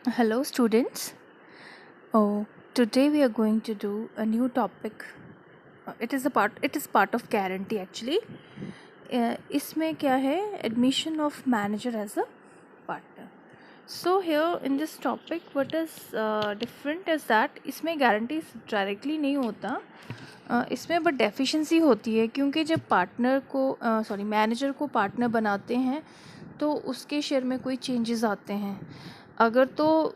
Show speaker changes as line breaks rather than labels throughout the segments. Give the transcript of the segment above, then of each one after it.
Hello, students. Oh, today we are going to do a new topic. It is part of guarantee actually. इसमें क्या है? Admission of manager as a partner. So here in this topic, what is different is that इसमें guarantees directly नहीं होता. इसमें but deficiency होती है, क्योंकि जब पार्टनर को मैनेजर को पार्टनर बनाते हैं तो उसके शेयर में कोई चेंजेस आते हैं. अगर तो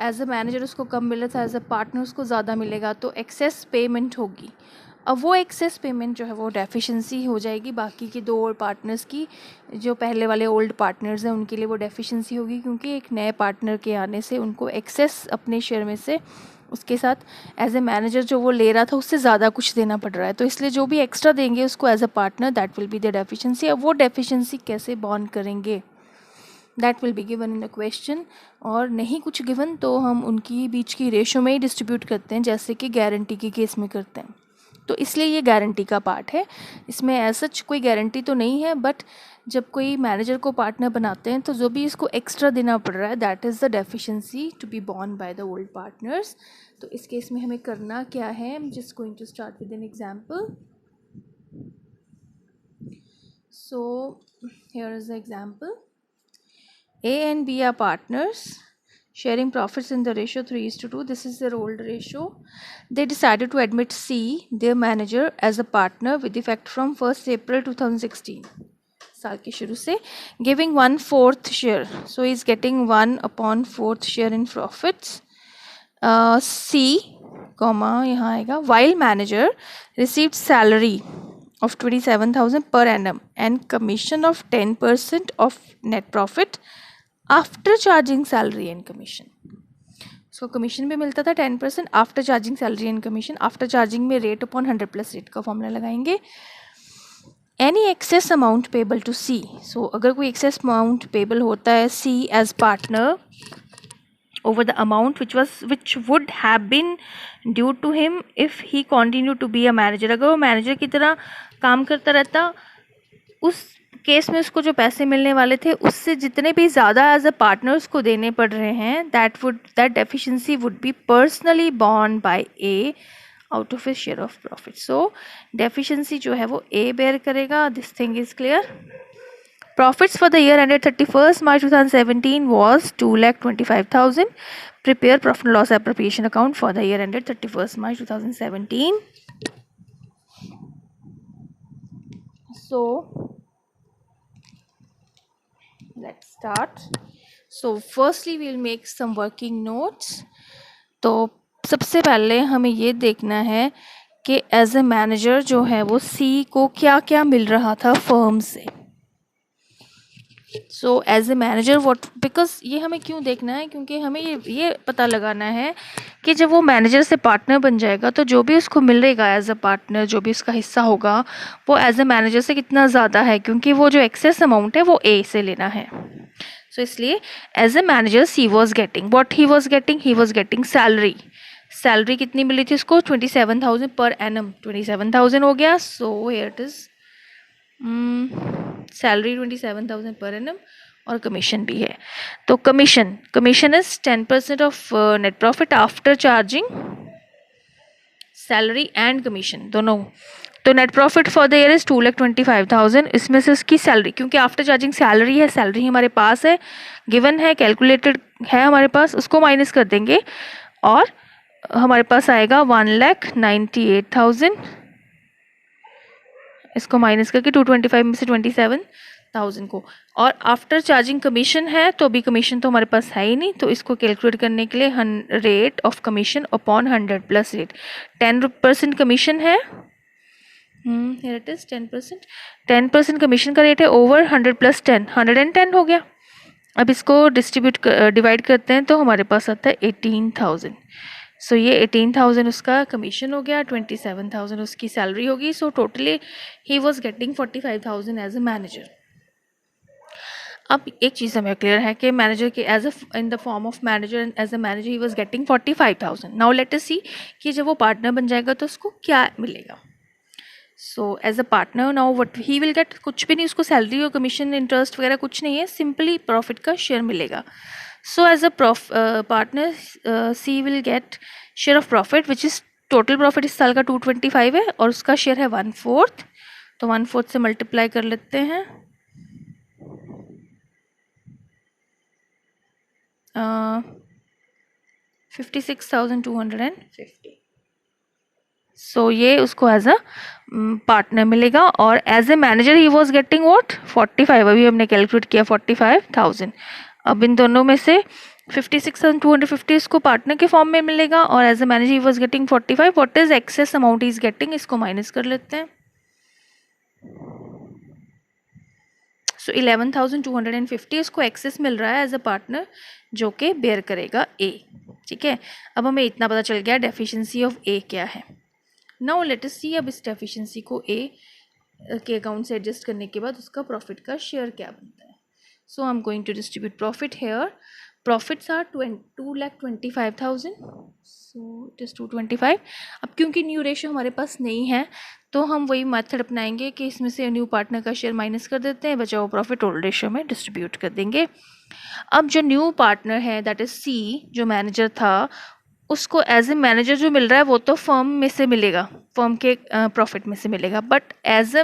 एज अ मैनेजर उसको कम मिला था, एज अ पार्टनर उसको ज़्यादा मिलेगा, तो एक्सेस पेमेंट होगी. अब वो एक्सेस पेमेंट जो है वो डेफिशिएंसी हो जाएगी. बाकी के दो और पार्टनर्स की, जो पहले वाले ओल्ड पार्टनर्स हैं, उनके लिए वो डेफिशिएंसी होगी, क्योंकि एक नए पार्टनर के आने से उनको एक्सेस अपने शेयर में से उसके साथ एज ए मैनेजर जो वो ले रहा था उससे ज़्यादा कुछ देना पड़ रहा है. तो इसलिए जो भी एक्स्ट्रा देंगे उसको as a partner, that will be the deficiency. अब वो डेफिशिएंसी कैसे बॉन्ड करेंगे, that will be given in the question. और नहीं कुछ गिवन तो हम उनकी बीच की रेशो में ही डिस्ट्रीब्यूट करते हैं, जैसे कि गारंटी के केस में करते हैं. तो इसलिए ये गारंटी का पार्ट है. इसमें एज सच कोई गारंटी तो नहीं है, बट जब कोई मैनेजर को पार्टनर बनाते हैं तो जो भी इसको एक्स्ट्रा देना पड़ रहा है, that is the deficiency to be borne by the old partners. तो इस केस में हमें करना क्या है? I am just going to start with an example. So here is the example. A and B are partners sharing profits in the ratio 3:2. This is their old ratio. They decided to admit C, their manager, as a partner with effect from 1st April 2016. साल के शुरू से, giving 1/4 share. So he is getting 1/4 share in profits. C, comma यहाँ आएगा. While manager received salary of 27,000 per annum and commission of 10% of net profit after charging salary and commission. उसको commission भी मिलता था 10% after charging salary and commission. After charging में rate upon 100+ rate का formula लगाएंगे. Any excess amount payable to C. So अगर कोई excess amount payable होता है C as partner over the amount which would have been due to him if he continued to be a manager. अगर वो manager की तरह काम करता रहता, उस केस में उसको जो पैसे मिलने वाले थे उससे जितने भी ज़्यादा एज अ पार्टनर उसको देने पड़ रहे हैं, that deficiency would be personally borne by A out of his share of profit. So deficiency जो है वो ए बेयर करेगा. This thing is clear. Profits for the year ended 31st March 2017 was 2,25,000. Prepare profit and loss appropriation account for the year ended 31st March 2017. So let's start. So firstly we'll make some working notes. तो सबसे पहले हमें ये देखना है कि as a manager जो है वो सी को क्या क्या मिल रहा था फर्म से. So as a manager what, because ये हमें क्यों देखना है, क्योंकि हमें ये पता लगाना है कि जब वो मैनेजर से पार्टनर बन जाएगा तो जो भी उसको मिलेगा एज अ पार्टनर, जो भी उसका हिस्सा होगा वो एज ए मैनेजर से कितना ज़्यादा है, क्योंकि वो जो एक्सेस अमाउंट है वो ए से लेना है. सो इसलिए as a manager she was getting what he was getting salary. Salary कितनी मिली थी उसको? 27,000 पर एनम. 27,000 हो गया. So here it is salary 27,000 per annum और कमीशन भी है. तो commission is 10% of net profit after charging salary and commission दोनों. तो net profit for the year is 2,25,000. इसमें से उसकी सैलरी, क्योंकि आफ्टर चार्जिंग सैलरी है, सैलरी हमारे पास है, गिवन है, कैलकुलेटेड है हमारे पास, उसको माइनस कर देंगे और हमारे पास आएगा 1,98,000. इसको माइनस करके 225 में से 27,000 को, और आफ्टर चार्जिंग कमीशन है, तो अभी कमीशन तो हमारे पास है ही नहीं, तो इसको कैलकुलेट करने के लिए rate of commission upon 100+ rate. 10% commission है. Here it is 10%. 10% कमीशन का रेट है ओवर 100 + 10, 110 हो गया. अब इसको डिवाइड करते हैं तो हमारे पास आता है 18,000. सो ये 18,000 उसका कमीशन हो गया, 27,000 उसकी सैलरी होगी. So totally he was getting 45,000 as a manager. अब एक चीज़ हमें क्लियर है कि मैनेजर के as a in the form of manager, as a manager he was getting 45,000. Now let us see कि जब वो पार्टनर बन जाएगा तो उसको क्या मिलेगा. So as a partner now what he will get, कुछ भी नहीं, उसको सैलरी और कमीशन इंटरेस्ट वगैरह कुछ नहीं है, सिंपली प्रॉफिट का शेयर मिलेगा. So as a partner, C will get share of profit which is total profit इस साल का 225 है और उसका शेयर है 1/4, तो 1/4 से मल्टीप्लाई कर लेते हैं। 56,250। सो ये उसको एज अ पार्टनर मिलेगा और as a manager he was getting what 45, अभी हमने कैलकुलेट किया 45,000। अब इन दोनों में से 56,250 इसको पार्टनर के फॉर्म में मिलेगा और as a manager he was getting 45। What is excess amount is getting, इसको माइनस कर लेते हैं। सो 11,250 इसको एक्सेस मिल रहा है एज अ पार्टनर जो कि बेयर करेगा ए। ठीक है, अब हमें इतना पता चल गया डेफिशिएंसी ऑफ ए क्या है। नाउ लेट अस सी अब इस डेफिशिएंसी को ए के अकाउंट से एडजस्ट करने के बाद उसका प्रॉफिट का शेयर क्या बनता है। So I am going to distribute profit here. Profits are 2,25,000, so it is 225। अब क्योंकि न्यू रेशियो हमारे पास नहीं है तो हम वही मेथड अपनाएंगे कि इसमें से न्यू पार्टनर का शेयर माइनस कर देते हैं, बचा हुआ प्रॉफिट ओल्ड रेशियो में डिस्ट्रीब्यूट कर देंगे। अब जो न्यू पार्टनर है दैट इज़ सी, जो मैनेजर था, उसको एज ए मैनेजर जो मिल रहा है वो तो फर्म में से मिलेगा, फर्म के प्रॉफिट में से मिलेगा, बट एज ए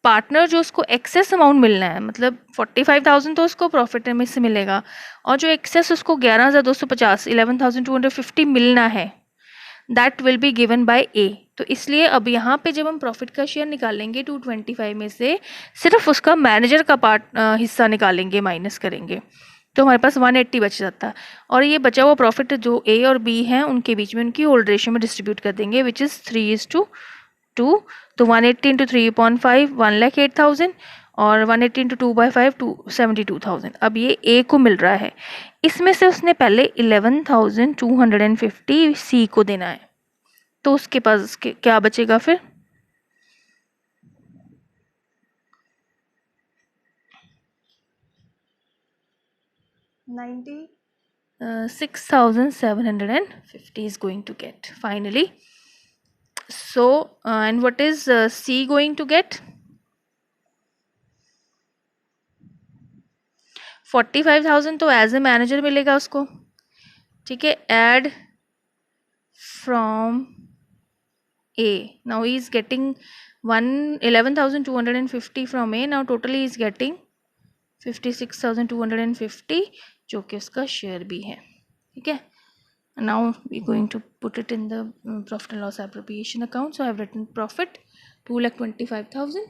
पार्टनर जो उसको एक्सेस अमाउंट मिलना है, मतलब 45,000 तो उसको प्रॉफिट में से मिलेगा और जो एक्सेस उसको 11,250 11,250 मिलना है that will be given by A. तो इसलिए अब यहाँ पे जब हम प्रॉफिट का शेयर निकालेंगे 225 में से सिर्फ उसका मैनेजर का पार्ट हिस्सा निकालेंगे, माइनस करेंगे, तो हमारे पास 180 बच जाता है और ये बचा हुआ प्रॉफिट जो ए और बी हैं उनके बीच में उनकी ओल्ड रेशियो में डिस्ट्रीब्यूट कर देंगे विच इज़ 3:2। तो 180 इंटू 3/5 1,08,000 और 180 इंटू 2/5 72,000। अब ये ए को मिल रहा है, इसमें से उसने पहले 11,250 सी को देना है, तो उसके पास क्या बचेगा फिर 6,750 is going to get finally. So and what is C going to get 45,000 तो एज ए मैनेजर मिलेगा उसको। ठीक है, add from A, now he is getting 11,250 from A, now totally is getting 56,250 जो कि उसका शेयर भी है। ठीक है, now we're going to put it in the profit and loss appropriation account. So I've written profit 2,25,000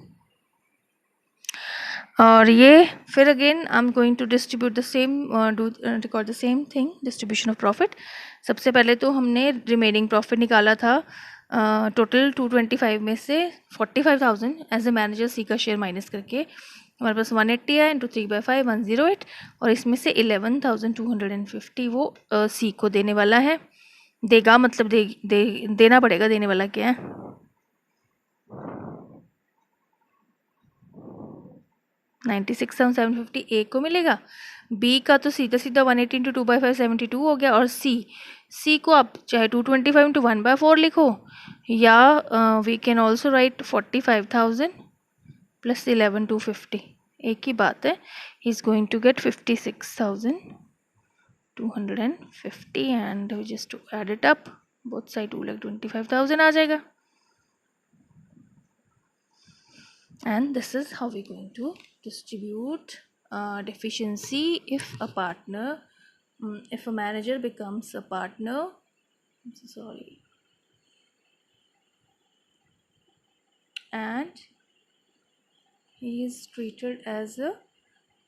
और ये फिर again I am going to distribute the same, do record the same thing, distribution of profit. सबसे पहले तो हमने remaining profit निकाला था total 225 में से 45,000 एज ए मैनेजर सी का शेयर माइनस करके हमारे पास 180 है इंटू 3/5 108 और इसमें से 11,250 वो सी को देने वाला है, देगा मतलब देना पड़ेगा, देने वाला क्या है 96,750 ए को मिलेगा, बी का तो सीधा सीधा 180 इंटू 2/5 72 हो गया और सी को आप चाहे 225 इंटू 1/4 लिखो या we can also write 45,000 plus 11,250, एक ही बात है। He is going to get 56,250 and just to add it up both side 2,25,000 आ जाएगा। And this is how we're going to distribute deficiency if a partner, if a manager becomes a partner, I'm so sorry, and he is treated as a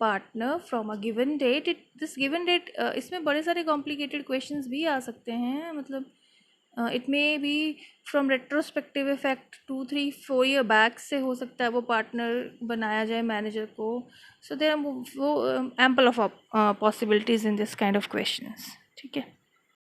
partner from a given date. This given date इसमें बड़े सारे complicated questions भी आ सकते हैं, मतलब it may be from retrospective effect 2-3-4 year back से हो सकता है वो पार्टनर बनाया जाए मैनेजर को। सो देयर वो ample of possibilities in this kind of questions. ठीक है।